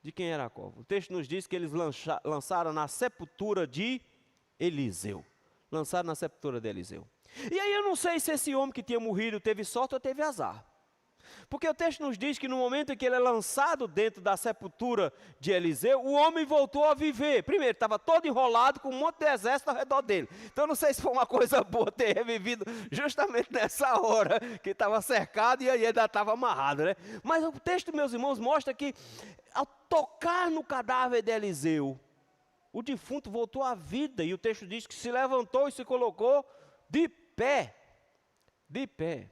De quem era a cova? O texto nos diz que eles lançaram na sepultura de Eliseu. Lançaram na sepultura de Eliseu. E aí eu não sei se esse homem que tinha morrido teve sorte ou teve azar. Porque o texto nos diz que no momento em que ele é lançado dentro da sepultura de Eliseu, o homem voltou a viver. Primeiro, estava todo enrolado com um monte de exército ao redor dele. Então não sei se foi uma coisa boa ter revivido justamente nessa hora que estava cercado e aí ainda estava amarrado, né? Mas o texto, meus irmãos, mostra que ao tocar no cadáver de Eliseu, o defunto voltou à vida. E o texto diz que se levantou e se colocou de pé. De pé.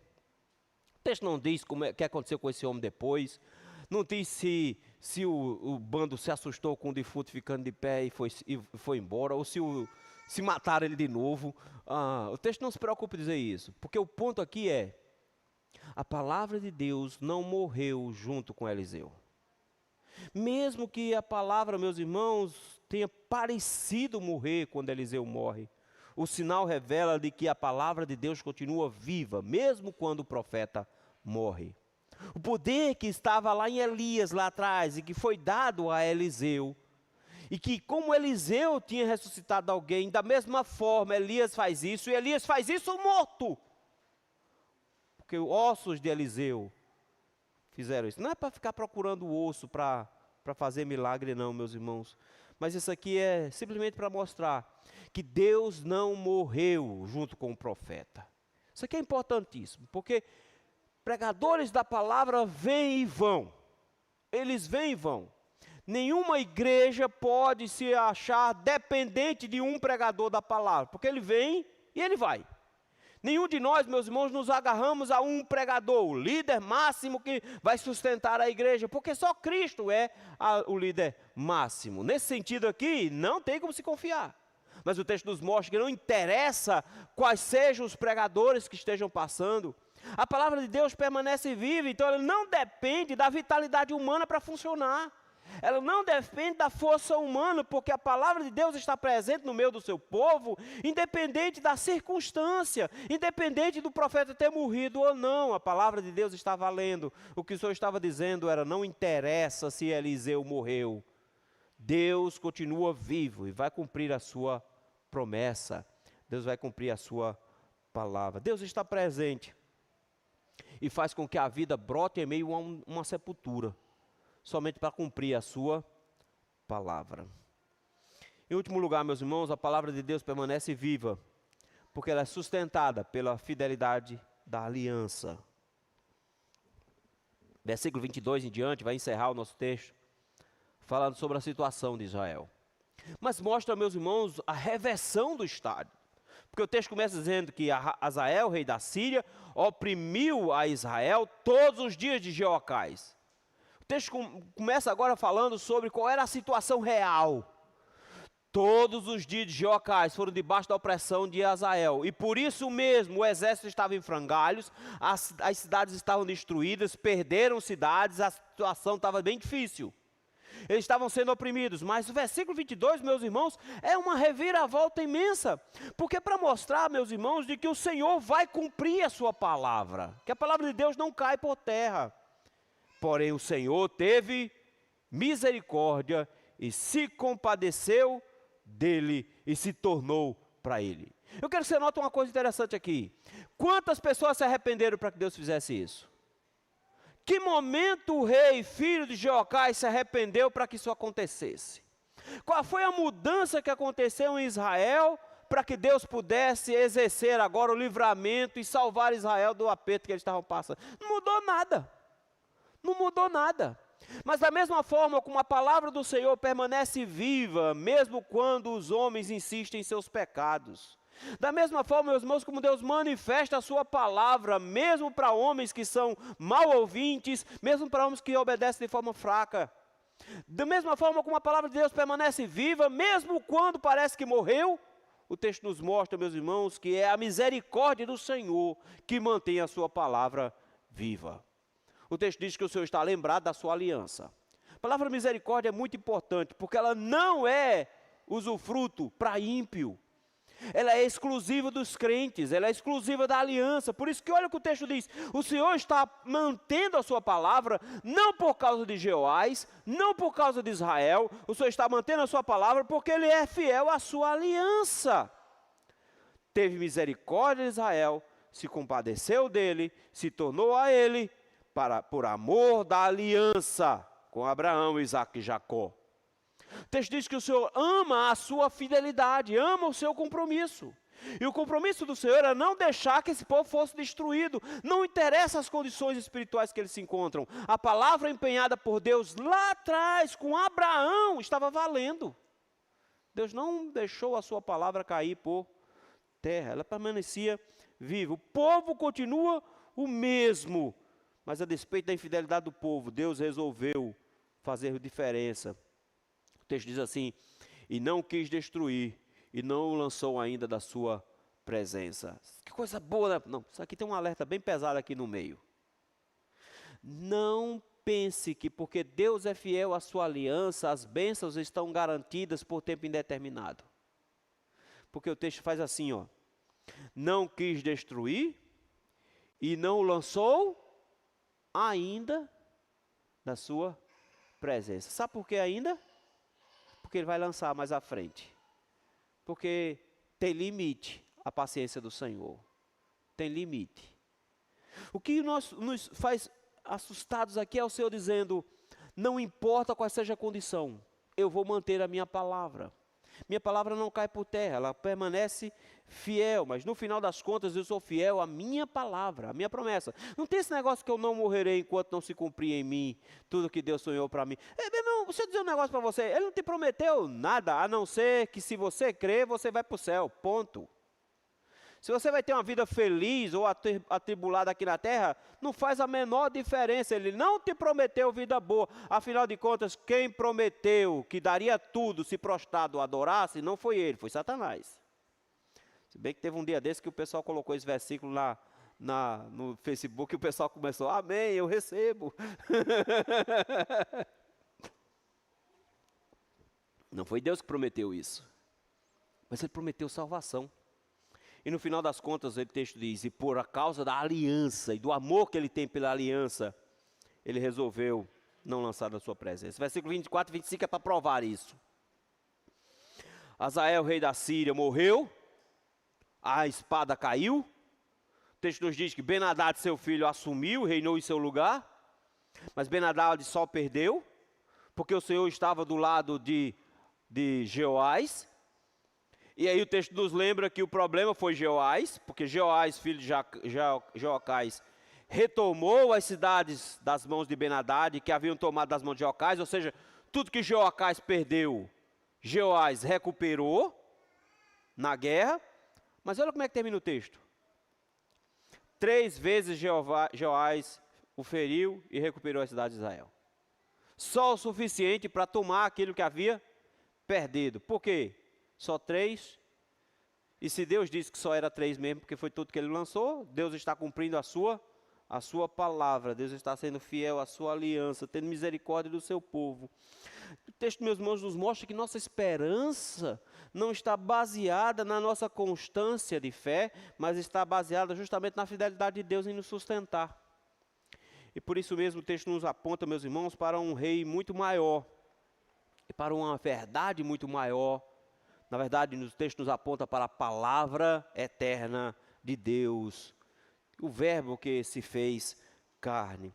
O texto não diz o que aconteceu com esse homem depois. Não diz se o bando se assustou com o defunto ficando de pé e foi embora. Ou se mataram ele de novo. O texto não se preocupa em dizer isso. Porque o ponto aqui é, a palavra de Deus não morreu junto com Eliseu. Mesmo que a palavra, meus irmãos, tenha parecido morrer quando Eliseu morre, o sinal revela de que a palavra de Deus continua viva, mesmo quando o profeta morre. O poder que estava lá em Elias, lá atrás, e que foi dado a Eliseu, e que como Eliseu tinha ressuscitado alguém, da mesma forma Elias faz isso, e Elias faz isso morto. Porque os ossos de Eliseu fizeram isso. Não é para ficar procurando o osso para fazer milagre não, meus irmãos. Mas isso aqui é simplesmente para mostrar que Deus não morreu junto com o profeta. Isso aqui é importantíssimo, porque pregadores da palavra vêm e vão. Eles vêm e vão. Nenhuma igreja pode se achar dependente de um pregador da palavra, porque ele vem e ele vai. Nenhum de nós, meus irmãos, nos agarramos a um pregador, o líder máximo que vai sustentar a igreja, porque só Cristo é o líder máximo. Nesse sentido aqui, não tem como se confiar. Mas o texto nos mostra que não interessa quais sejam os pregadores que estejam passando. A palavra de Deus permanece viva, então ela não depende da vitalidade humana para funcionar. Ela não depende da força humana, porque a palavra de Deus está presente no meio do seu povo, independente da circunstância, independente do profeta ter morrido ou não, a palavra de Deus está valendo. O que o Senhor estava dizendo era, não interessa se Eliseu morreu, Deus continua vivo e vai cumprir a sua promessa, Deus vai cumprir a sua palavra. Deus está presente e faz com que a vida brote em meio a uma sepultura, somente para cumprir a sua palavra. Em último lugar, meus irmãos, a palavra de Deus permanece viva, porque ela é sustentada pela fidelidade da aliança. Versículo 22 em diante, vai encerrar o nosso texto, falando sobre a situação de Israel. Mas mostra, meus irmãos, a reversão do estado. Porque o texto começa dizendo que Hazael, rei da Síria, oprimiu a Israel todos os dias de Jeoacás. O texto começa agora falando sobre qual era a situação real. Todos os dias de Jeoacás foram debaixo da opressão de Hazael. E por isso mesmo o exército estava em frangalhos, as cidades estavam destruídas, perderam cidades, a situação estava bem difícil. Eles estavam sendo oprimidos, mas o versículo 22, meus irmãos, é uma reviravolta imensa, porque para mostrar, meus irmãos, de que o Senhor vai cumprir a sua palavra, que a palavra de Deus não cai por terra. Porém o Senhor teve misericórdia e se compadeceu dele e se tornou para ele. Eu quero que você note uma coisa interessante aqui. Quantas pessoas se arrependeram para que Deus fizesse isso? Que momento o rei, filho de Jeoacás, se arrependeu para que isso acontecesse? Qual foi a mudança que aconteceu em Israel para que Deus pudesse exercer agora o livramento e salvar Israel do aperto que eles estavam passando? Não mudou nada. Não mudou nada. Mas da mesma forma como a palavra do Senhor permanece viva, mesmo quando os homens insistem em seus pecados. Da mesma forma, meus irmãos, como Deus manifesta a sua palavra, mesmo para homens que são mal ouvintes, mesmo para homens que obedecem de forma fraca. Da mesma forma como a palavra de Deus permanece viva, mesmo quando parece que morreu, o texto nos mostra, meus irmãos, que é a misericórdia do Senhor que mantém a sua palavra viva. O texto diz que o Senhor está lembrado da sua aliança. A palavra misericórdia é muito importante, porque ela não é usufruto para ímpio. ela é exclusiva dos crentes, ela é exclusiva da aliança. Por isso que olha o que o texto diz: o Senhor está mantendo a sua palavra, não por causa de Jeoás, não por causa de Israel, o Senhor está mantendo a sua palavra porque Ele é fiel à sua aliança. Teve misericórdia de Israel, se compadeceu dele, se tornou a ele, por amor da aliança com Abraão, Isaque e Jacó. O texto diz que o Senhor ama a sua fidelidade, ama o seu compromisso. E o compromisso do Senhor é não deixar que esse povo fosse destruído. Não interessa as condições espirituais que eles se encontram. A palavra empenhada por Deus lá atrás, com Abraão, estava valendo. Deus não deixou a sua palavra cair por terra, ela permanecia viva. O povo continua o mesmo, mas a despeito da infidelidade do povo, Deus resolveu fazer diferença. O texto diz assim: e não quis destruir, e não o lançou ainda da sua presença. Que coisa boa, né? Não, isso aqui tem um alerta bem pesado aqui no meio. Não pense que porque Deus é fiel à sua aliança, as bênçãos estão garantidas por tempo indeterminado. Porque o texto faz assim, ó: não quis destruir, e não o lançou ainda da sua presença. Sabe por que ainda? Porque Ele vai lançar mais à frente. Porque tem limite a paciência do Senhor. Tem limite. O que nos faz assustados aqui é o Senhor dizendo: não importa qual seja a condição, eu vou manter a minha palavra. Minha palavra não cai por terra, ela permanece fiel, mas no final das contas eu sou fiel à minha palavra, à minha promessa. Não tem esse negócio que eu não morrerei enquanto não se cumprir em mim tudo que Deus sonhou para mim. Meu irmão, deixa eu dizer um negócio para você: Ele não te prometeu nada, a não ser que se você crer, você vai para o céu, ponto. Se você vai ter uma vida feliz ou atribulada aqui na terra, não faz a menor diferença. Ele não te prometeu vida boa. Afinal de contas, quem prometeu que daria tudo se prostrado adorasse, não foi ele, foi Satanás. Se bem que teve um dia desse que o pessoal colocou esse versículo no Facebook e o pessoal começou: amém, eu recebo. Não foi Deus que prometeu isso, mas Ele prometeu salvação. E no final das contas, o texto diz: e por causa da aliança e do amor que Ele tem pela aliança, Ele resolveu não lançar da sua presença. Versículo 24 e 25 é para provar isso. Hazael, rei da Síria, morreu, a espada caiu. O texto nos diz que Ben-Hadad, seu filho, assumiu, reinou em seu lugar. Mas Ben-Hadad só perdeu, porque o Senhor estava do lado de Jeoás. E aí o texto nos lembra que o problema foi Jeoás, porque Jeoás, filho de Jeocás, retomou as cidades das mãos de Ben-Hadad, que haviam tomado das mãos de Jeocás, ou seja, tudo que Jeocás perdeu, Jeoás recuperou na guerra. Mas olha como é que termina o texto: 3 vezes Jeoás o feriu e recuperou a cidade de Israel. Só o suficiente para tomar aquilo que havia perdido. Por quê? Só 3, e se Deus disse que só era 3 mesmo, porque foi tudo que Ele lançou, Deus está cumprindo a sua palavra, Deus está sendo fiel à sua aliança, tendo misericórdia do seu povo. O texto, meus irmãos, nos mostra que nossa esperança não está baseada na nossa constância de fé, mas está baseada justamente na fidelidade de Deus em nos sustentar. E por isso mesmo o texto nos aponta, meus irmãos, para um rei muito maior, e para uma verdade muito maior. Na verdade, o texto nos aponta para a palavra eterna de Deus, o verbo que se fez carne.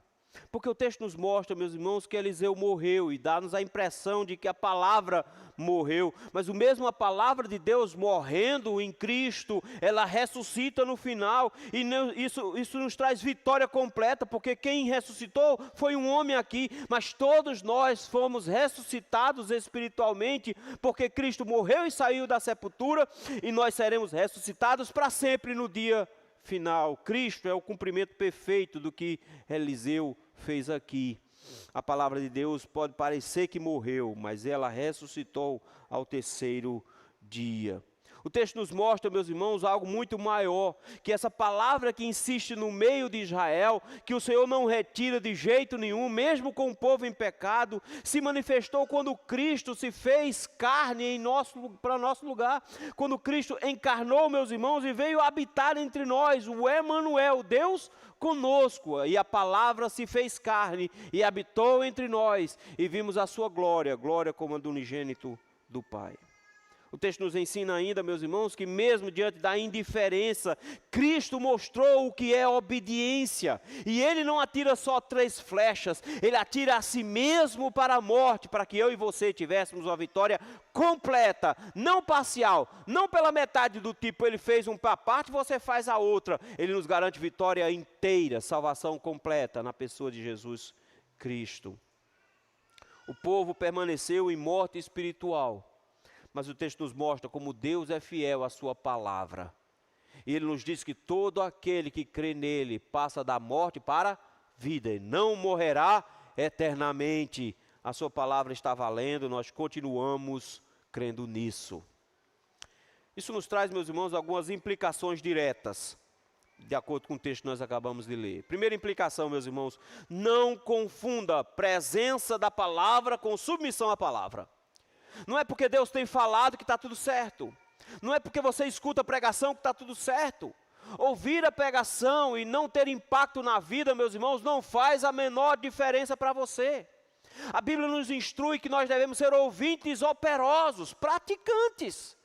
Porque o texto nos mostra, meus irmãos, que Eliseu morreu e dá-nos a impressão de que a palavra morreu. Mas o mesmo a palavra de Deus morrendo em Cristo, ela ressuscita no final. E isso nos traz vitória completa, porque quem ressuscitou foi um homem aqui. Mas todos nós fomos ressuscitados espiritualmente, porque Cristo morreu e saiu da sepultura. E nós seremos ressuscitados para sempre no dia final. Cristo é o cumprimento perfeito do que Eliseu fez aqui. A palavra de Deus pode parecer que morreu, mas ela ressuscitou ao 3º dia. O texto nos mostra, meus irmãos, algo muito maior, que essa palavra que insiste no meio de Israel, que o Senhor não retira de jeito nenhum, mesmo com o povo em pecado, se manifestou quando Cristo se fez carne para nosso lugar, quando Cristo encarnou, meus irmãos, e veio habitar entre nós, o Emanuel, Deus conosco, e a palavra se fez carne e habitou entre nós, e vimos a sua glória, glória como a do unigênito do Pai. O texto nos ensina ainda, meus irmãos, que mesmo diante da indiferença, Cristo mostrou o que é obediência. E Ele não atira só 3 flechas, Ele atira a si mesmo para a morte, para que eu e você tivéssemos uma vitória completa, não parcial, não pela metade do tipo, Ele fez uma parte, você faz a outra. Ele nos garante vitória inteira, salvação completa na pessoa de Jesus Cristo. O povo permaneceu em morte espiritual. Mas o texto nos mostra como Deus é fiel à sua palavra. E Ele nos diz que todo aquele que crê nele passa da morte para a vida e não morrerá eternamente. A sua palavra está valendo, nós continuamos crendo nisso. Isso nos traz, meus irmãos, algumas implicações diretas, de acordo com o texto que nós acabamos de ler. Primeira implicação, meus irmãos, não confunda presença da palavra com submissão à palavra. Não é porque Deus tem falado que está tudo certo. Não é porque você escuta a pregação que está tudo certo. Ouvir a pregação e não ter impacto na vida, meus irmãos, não faz a menor diferença para você. A Bíblia nos instrui que nós devemos ser ouvintes operosos, praticantes.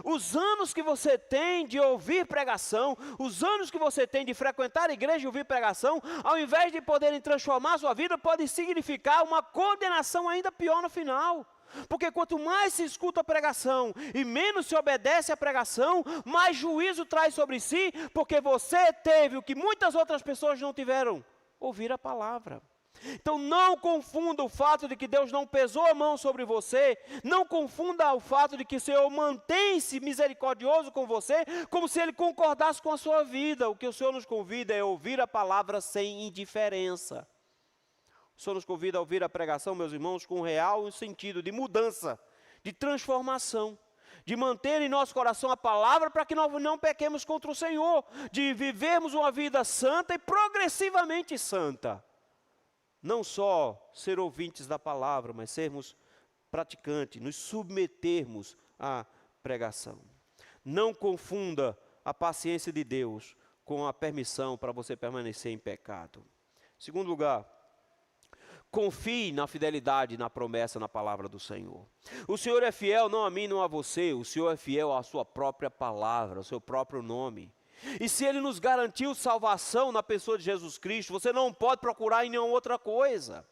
Os anos que você tem de ouvir pregação, os anos que você tem de frequentar a igreja e ouvir pregação, ao invés de poderem transformar a sua vida, pode significar uma condenação ainda pior no final. Porque quanto mais se escuta a pregação e menos se obedece à pregação, mais juízo traz sobre si, porque você teve o que muitas outras pessoas não tiveram, ouvir a palavra. Então não confunda o fato de que Deus não pesou a mão sobre você, não confunda o fato de que o Senhor mantém-se misericordioso com você, como se Ele concordasse com a sua vida. O que o Senhor nos convida é ouvir a palavra sem indiferença. O Senhor nos convida a ouvir a pregação, meus irmãos, com real sentido de mudança, de transformação, de manter em nosso coração a palavra para que nós não pequemos contra o Senhor, de vivermos uma vida santa e progressivamente santa. Não só ser ouvintes da palavra, mas sermos praticantes, nos submetermos à pregação. Não confunda a paciência de Deus com a permissão para você permanecer em pecado. Segundo lugar, confie na fidelidade, na promessa, na palavra do Senhor. O Senhor é fiel não a mim, não a você. O Senhor é fiel à sua própria palavra, ao seu próprio nome. E se Ele nos garantiu salvação na pessoa de Jesus Cristo, você não pode procurar em nenhuma outra coisa.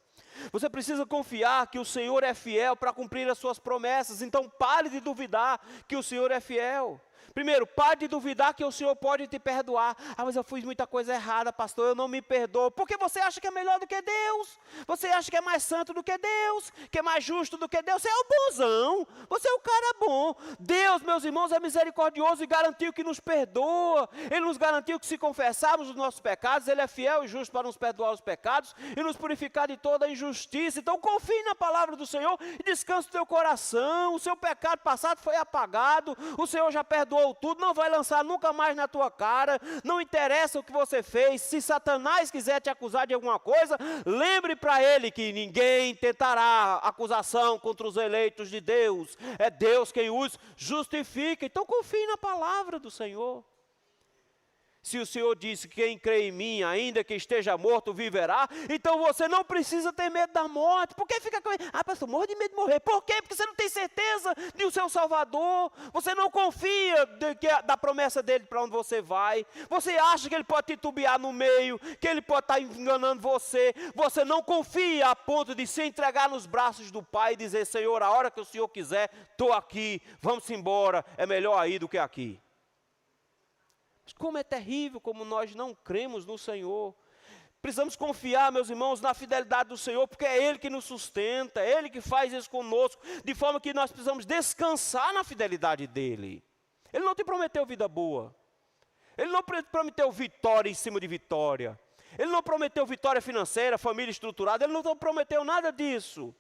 Você precisa confiar que o Senhor é fiel para cumprir as suas promessas. Então pare de duvidar que o Senhor é fiel. Primeiro, pare de duvidar que o Senhor pode te perdoar. Ah, mas eu fiz muita coisa errada, pastor, eu não me perdoo. Porque você acha que é melhor do que Deus. Você acha que é mais santo do que Deus, que é mais justo do que Deus. Você é o bonzão, você é o cara bom. Deus, meus irmãos, é misericordioso e garantiu que nos perdoa. Ele nos garantiu que se confessarmos os nossos pecados, Ele é fiel e justo para nos perdoar os pecados e nos purificar de toda a injustiça. Então confie na palavra do Senhor e descanse o teu coração. O seu pecado passado foi apagado, o Senhor já perdoou tudo, não vai lançar nunca mais na tua cara, não interessa o que você fez. Se Satanás quiser te acusar de alguma coisa, lembre para ele que ninguém tentará acusação contra os eleitos de Deus, é Deus quem os justifica. Então confie na palavra do Senhor. Se o Senhor disse que quem crê em mim, ainda que esteja morto, viverá, então você não precisa ter medo da morte. Por que fica com medo? Ah, pastor, morro de medo de morrer. Por quê? Porque você não tem certeza de o seu Salvador. Você não confia da promessa dele para onde você vai. Você acha que ele pode titubear no meio, que ele pode estar enganando você. Você não confia a ponto de se entregar nos braços do Pai e dizer: Senhor, a hora que o Senhor quiser, estou aqui, vamos embora, é melhor aí do que aqui. Como é terrível como nós não cremos no Senhor. Precisamos confiar, meus irmãos, na fidelidade do Senhor, porque é Ele que nos sustenta, é Ele que faz isso conosco, de forma que nós precisamos descansar na fidelidade dEle. Ele não te prometeu vida boa, Ele não prometeu vitória em cima de vitória, Ele não prometeu vitória financeira, família estruturada, Ele não prometeu nada disso,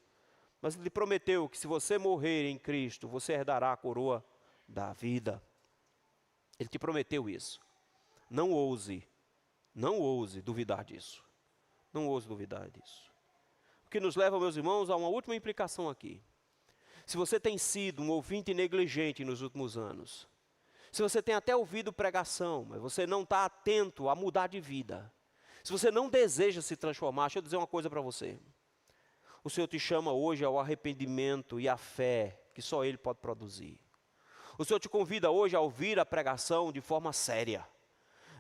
mas Ele prometeu que se você morrer em Cristo, você herdará a coroa da vida. Ele te prometeu isso. Não ouse duvidar disso. Não ouse duvidar disso. O que nos leva, meus irmãos, a uma última implicação aqui. Se você tem sido um ouvinte negligente nos últimos anos, se você tem até ouvido pregação, mas você não está atento a mudar de vida, se você não deseja se transformar, deixa eu dizer uma coisa para você. O Senhor te chama hoje ao arrependimento e à fé que só Ele pode produzir. O Senhor te convida hoje a ouvir a pregação de forma séria.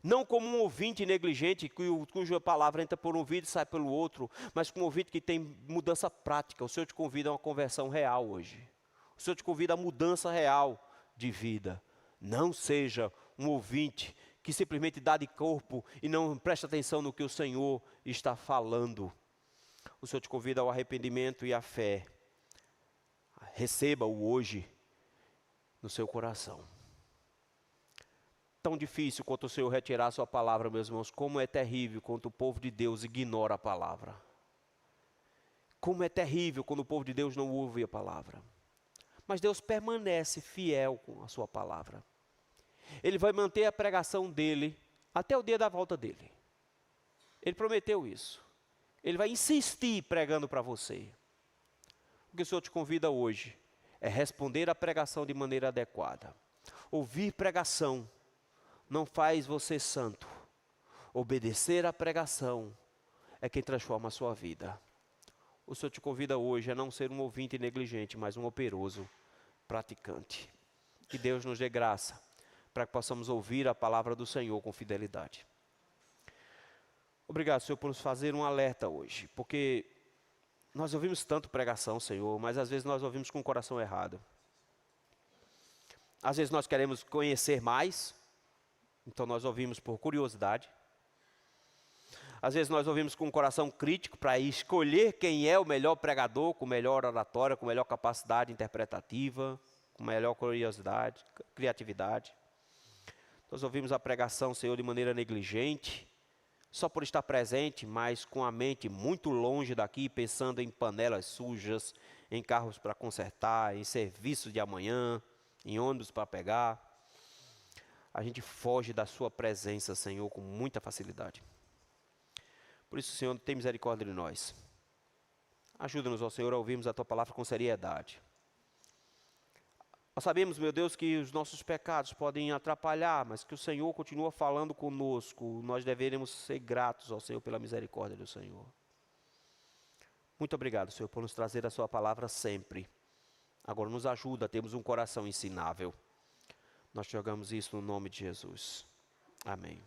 Não como um ouvinte negligente, cuja palavra entra por um ouvido e sai pelo outro, mas como um ouvinte que tem mudança prática. O Senhor te convida a uma conversão real hoje. O Senhor te convida a mudança real de vida. Não seja um ouvinte que simplesmente dá de corpo e não presta atenção no que o Senhor está falando. O Senhor te convida ao arrependimento e à fé. Receba-o hoje no seu coração. Tão difícil quanto o Senhor retirar a sua palavra, meus irmãos, como é terrível quando o povo de Deus ignora a palavra. Como é terrível quando o povo de Deus não ouve a palavra. Mas Deus permanece fiel com a sua palavra. Ele vai manter a pregação dele até o dia da volta dele. Ele prometeu isso. Ele vai insistir pregando para você. O que o Senhor te convida hoje é responder à pregação de maneira adequada. Ouvir pregação não faz você santo. Obedecer à pregação é quem transforma a sua vida. O Senhor te convida hoje a não ser um ouvinte negligente, mas um operoso praticante. Que Deus nos dê graça para que possamos ouvir a palavra do Senhor com fidelidade. Obrigado, Senhor, por nos fazer um alerta hoje, porque nós ouvimos tanto pregação, Senhor, mas às vezes nós ouvimos com o coração errado. Às vezes nós queremos conhecer mais, então nós ouvimos por curiosidade. Às vezes nós ouvimos com um coração crítico para escolher quem é o melhor pregador, com melhor oratória, com melhor capacidade interpretativa, com melhor curiosidade, criatividade. Nós ouvimos a pregação, Senhor, de maneira negligente, só por estar presente, mas com a mente muito longe daqui, pensando em panelas sujas, em carros para consertar, em serviço de amanhã, em ônibus para pegar. A gente foge da sua presença, Senhor, com muita facilidade. Por isso, Senhor, tem misericórdia de nós. Ajuda-nos, ó Senhor, a ouvirmos a Tua palavra com seriedade. Nós sabemos, meu Deus, que os nossos pecados podem atrapalhar, mas que o Senhor continua falando conosco. Nós deveremos ser gratos ao Senhor pela misericórdia do Senhor. Muito obrigado, Senhor, por nos trazer a Sua palavra sempre. Agora nos ajuda a termos um coração ensinável. Nós te jogamos isso no nome de Jesus. Amém.